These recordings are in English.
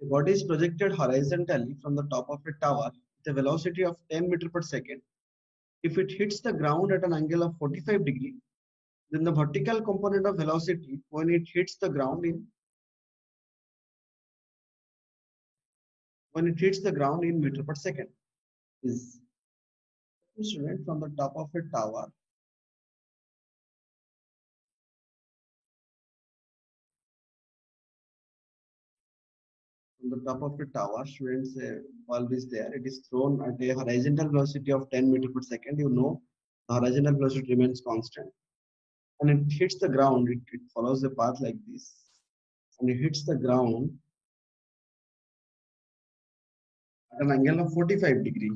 A body is projected horizontally from the top of a tower with a velocity of 10 meters per second. If it hits the ground at an angle of 45 degrees, then the vertical component of velocity when it hits the ground in meter per second is student from the top of a tower students, a bulb is there, it is thrown at a horizontal velocity of 10 meters per second. You know the horizontal velocity remains constant, and it hits the ground, it follows the path like this, and it hits the ground at an angle of 45 degree.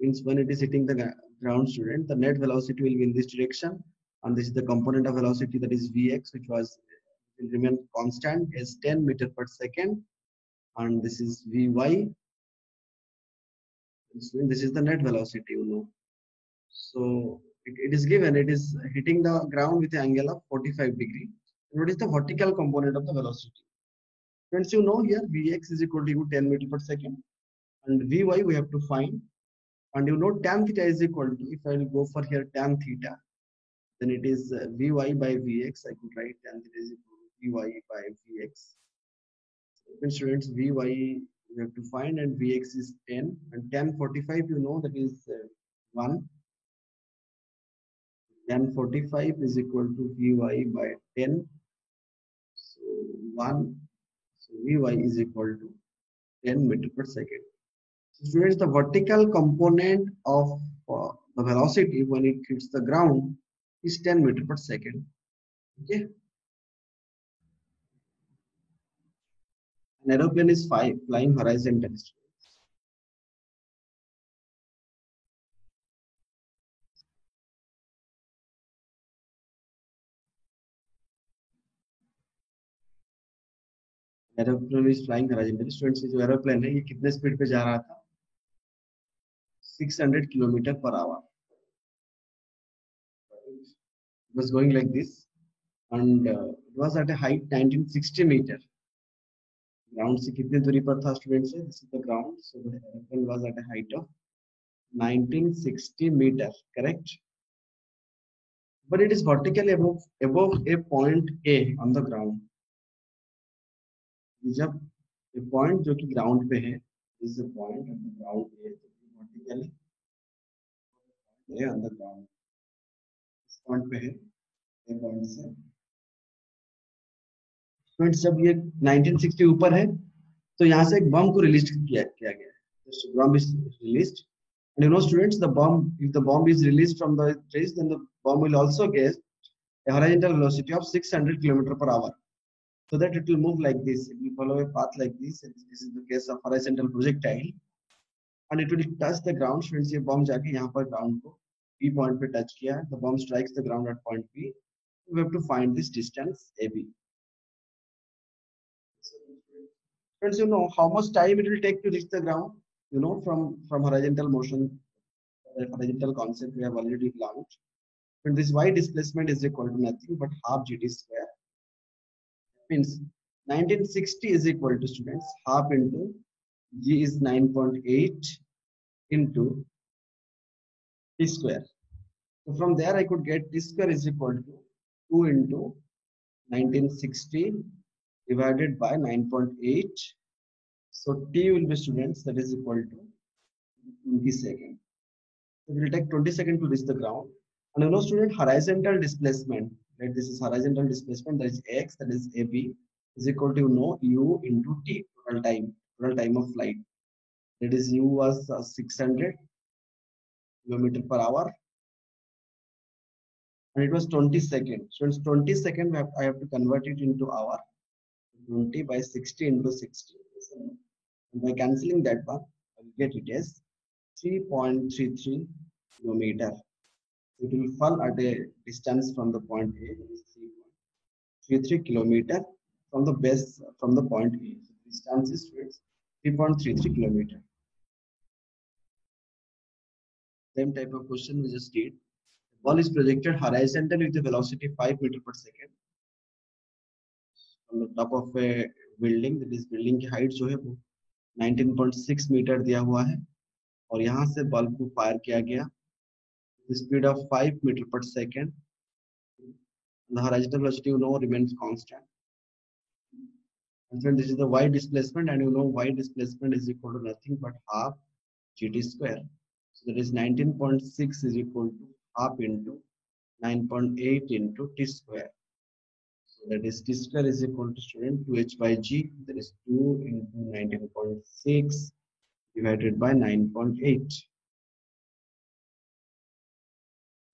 Means when it is hitting the ground, student, the net velocity will be in this direction, and this is the component of velocity, that is Vx, which will remain constant as 10 meters per second, and this is Vy. This is the net velocity, you know. So it is given, it is hitting the ground with an angle of 45 degree. And what is the vertical component of the velocity? Friends, you know here Vx is equal to 10 meters per second, and Vy we have to find. And you know tan theta is equal to, if I will go for here tan theta, then it is Vy by Vx. I could write tan theta is equal to Vy by Vx. So students, Vy we have to find, and Vx is 10, and tan 45, you know, that is 1. Tan 45 is equal to Vy by 10. So 1. So Vy is equal to 10 meters per second. So students, the vertical component of the velocity when it hits the ground is 10 meters per second. Okay. An aeroplane is flying horizontally. Aeroplane is flying horizontally. Students, जो aeroplane है ये कितने speed पे जा रहा था? 600 kilometre per hour. It was going like this, and it was at a height 1960 meters. Ground से कितनी दूरी पर था students? This is the ground. So the aeroplane was at a height of 1960 meters. Correct? But it is vertically above a point A on the ground. जब a point जो कि ground पे है, this is a point on the ground A, vertically A on the ground. इस point पे है, A point से. Friends, जब ये 1960 ऊपर है, तो यहाँ से एक बम को रिलीज किया गया है. This bomb is released, and you know students, the bomb, if the bomb is released from the trace, then the bomb will also get a horizontal velocity of 600 km per hour. So that it will move like this. It will follow a path like this. And this is the case of horizontal projectile, and it will touch the ground. Friends, ये bomb जाके यहाँ पर ground को P point पे touch किया. The bomb strikes the ground at point P. We have to find this distance AB. Friends, you know how much time it will take to reach the ground? You know, from horizontal motion, horizontal concept we have already learned. And this y displacement is equal to nothing but half GD square. Means 1960 is equal to, students, half into G is 9.8 into T square. So from there I could get T square is equal to 2 into 1960 divided by 9.8. So T will be, students, that is equal to 20 seconds. So it will take 20 seconds to reach the ground. And you know, student, horizontal displacement, right? This is horizontal displacement, that is X, that is AB, is equal to, you know, U into T, total time of flight. That is U was 600 km per hour, and it was 20 seconds. So it's 20 seconds, I have to convert it into hour. 20 by 60 into 60. And by cancelling that one, I will get it as 3.33 kilometer. It will fall at a distance from the point A, that is 3.33 kilometer from the base, from the point A. So the distance is 3.33 kilometer. Same type of question we just did. The ball is projected horizontally with a velocity 5 meters per second. on the top of a building, that is building की height जो है वो 19.6 metre दिया हुआ है और यहाँ से बल्ब को फायर किया गया speed of 5 meter per second. The horizontal velocity you know remains constant. And so this is the y displacement, and you know y displacement is equal to nothing but half gt square. So that is 19.6 is equal to half into 9.8 into t square. So that is t square is equal to student 2h by g. That is 2 into 19.6 divided by 9.8.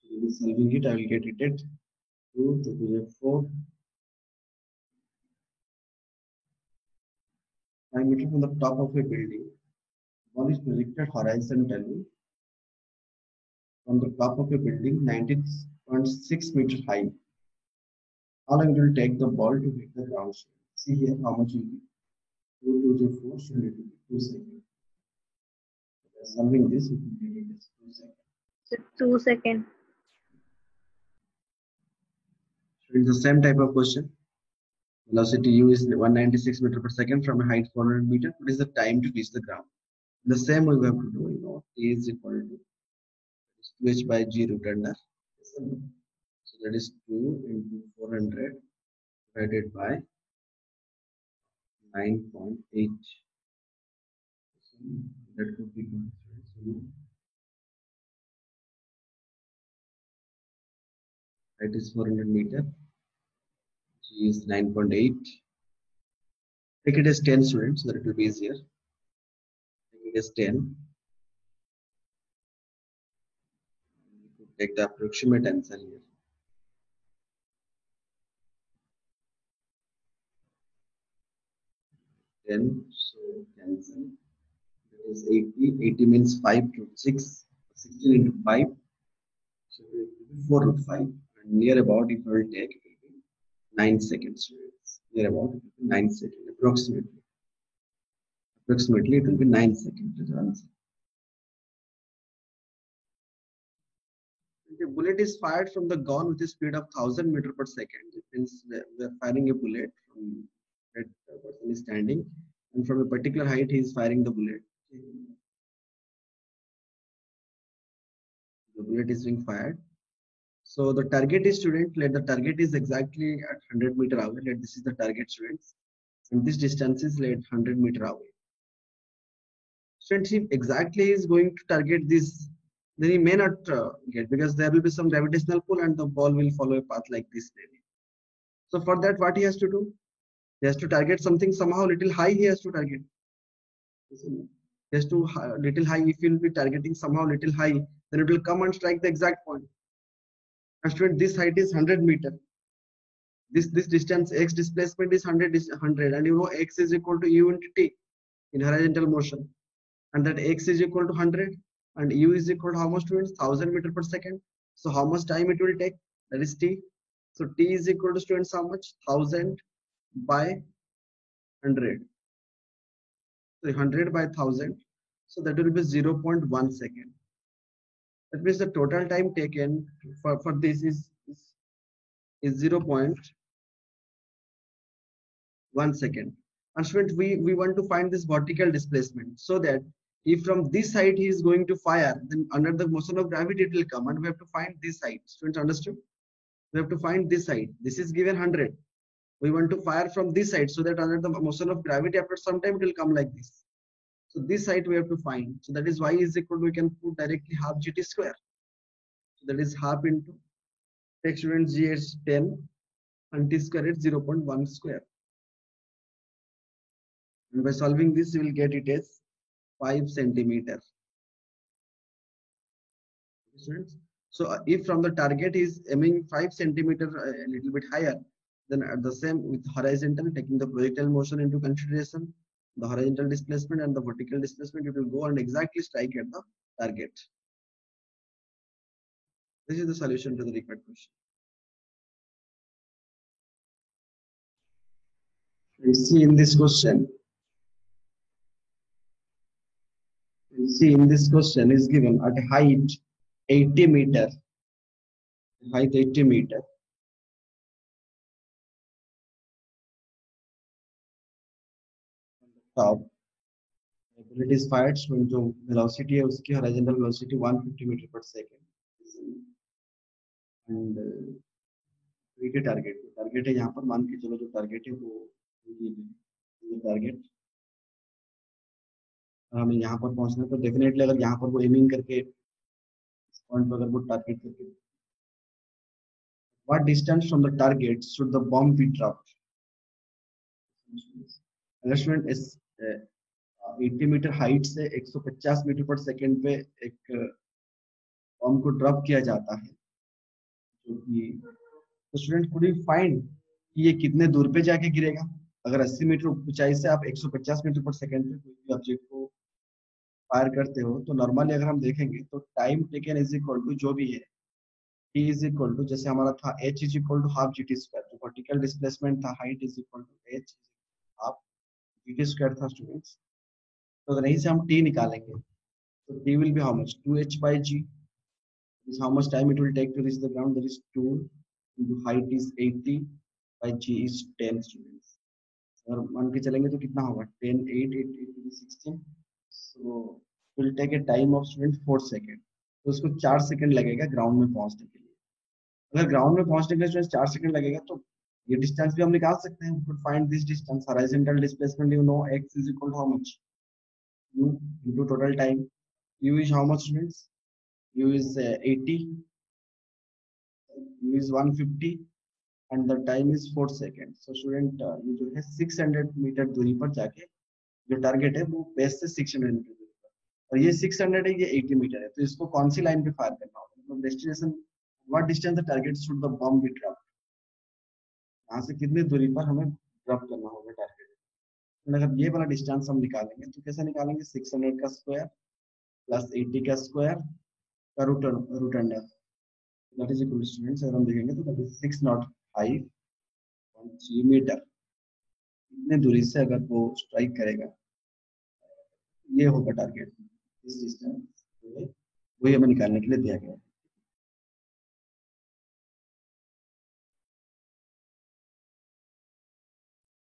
So solving it, I will get it at 2 to the 4. 5 meters from the top of a building. Ball is projected horizontally from the top of a building 19.6 meters high. How long it will take the ball to hit the ground? See here how much will be 2 to the 4, so it will be 2 seconds. Solving this, it will be 2 seconds. So 2 seconds. So it's the same type of question. Velocity u is 196 meters per second from a height 400 meters. What is the time to reach the ground? The same we have to do. You know, a is equal to 2h by g root under. So that is 2 into 400 divided by 9.8. So that could be considered. So height is 400 meters. G is 9.8. Take it as 10 students, so that it will be easier. Take it as 10. Take the approximate answer here. 10, so cancel. That is 80. 80 means 5 root 6. 16 into 5. So it will be 4 root 5. And near about, if I will take, it will be 9 seconds. Near about, it will be 9 seconds, approximately. Approximately, it will be 9 seconds to the answer. The bullet is fired from the gun with a speed of 1000 meters per second. It means we are firing a bullet from that person is standing, and from a particular height he is firing the bullet. The bullet is being fired. So the target is student. Let the target is exactly at 100 meter away. Let this is the target, students, and this distance is let 100 meter away. Students, if exactly is going to target this, then he may not get, because there will be some gravitational pull and the ball will follow a path like this maybe. So for that, what he has to do? He has to target something somehow little high. He has to target. He has to little high. If he will be targeting somehow little high, then it will come and strike the exact point. And student, this height is 100 meter. This distance x displacement is 100, and you know x is equal to u into t in horizontal motion, and that x is equal to 100. And u is equal to how much, students? 1000 meters per second. So how much time it will take? That is t. So t is equal to, students, how much? 1000 by 100. So 100 by 1000. So that will be 0.1 second. That means the total time taken for this is 0.1 second. And students, we want to find this vertical displacement, so that if from this side he is going to fire, then under the motion of gravity it will come, and we have to find this side. Students, understood? We have to find this side. This is given 100. We want to fire from this side, so that under the motion of gravity after some time it will come like this. So this side we have to find. So that is y is equal to, we can put directly half gt square. So that is half into, take students, g is 10 and t square is 0.1 square. And by solving this, you will get it as 5 centimeters. So if from the target is aiming 5 centimeters a little bit higher, then at the same with horizontal, taking the projectile motion into consideration, the horizontal displacement and the vertical displacement, it will go and exactly strike at the target. This is the solution to the required question. Let's see in this question. See, in this question is given at a height 80 meter. Height 80 meter. Top bullet is fired, जो velocity है उसकी horizontal velocity 150 metre पर second and target target है यहाँ पर, मान के चलो जो टारगेट है वो टारगेट हमें यहाँ पर पहुंचना है, तो डेफिनेटली अगर यहाँ पर वो एमिंग करके पॉइंट पर अगर वो टारगेट करके what distance from the target should the bomb be dropped. अगर स्टूडेंट इस 80 मीटर हाइट से 150 मीटर पर सेकेंड पे एक बॉम्ब को ड्रॉप किया जाता है, जो कि तो स्टूडेंट कुड यू फाइंड कि ये कितने दूर पे जाके गिरेगा। अगर 80 मीटर ऊंचाई से आप 150 मीटर पर सेकेंड पे कोई भी ऑब्जेक्ट को फायर करते हो, तो नॉर्मली अगर हम देखेंगे तो time taken is equal to जो भी है टी इज इक्वल टू, जैसे हमारा था H is equal to half G T square, जो वर्टिकल डिस्प्लेसमेंट था height is equal to H half G T square था स्टूडेंट्स। तो अगर यहीं से हम टी निकालेंगे तो T will be how much 2h by g is how much time it will take to reach the ground, that is 2 into height is 80 by g is 10 students। और मान के चलेंगे तो कितना होगा 10 8 8 8 to 16, so will take a time of student 4 second, तो उसको 4 second लगेगा ग्राउंड में पहुंचने के लिए। अगर ग्राउंड में पहुंचने के लिए स्टूडेंट 4 सेकेंड लगेगा तो ये डिस्टेंस भी हम निकाल सकते हैं, we could find this distance horizontal displacement, you know x is equal to how much u into total time, u is how much students, u is 80, u is 150 and the time is 4 seconds। so student ये जो है 600 metre दूरी पर जाके जो target है वो base से 600 मीटर दूरी पर, और ये 600 है ये 80 मीटर है, तो इसको कौन सी लाइन पे फायर करना होगा, मतलब destination what distance the target should the bomb be drop, यहाँ से कितनी दूरी पर हमें ड्रॉप करना होगा टारगेट। अगर ये वाला डिस्टेंस हम निकालेंगे तो कैसे निकालेंगे, 600 का स्क्वायर प्लस 80 का स्क्वायर का root under, that is equal students अगर हम देखेंगे तो दैट इज 605.3 मीटर। इतने दूरी से अगर वो स्ट्राइक करेगा ये होगा टारगेट, इस डिस्टेंस वही हमें निकालने के लिए दिया गया है।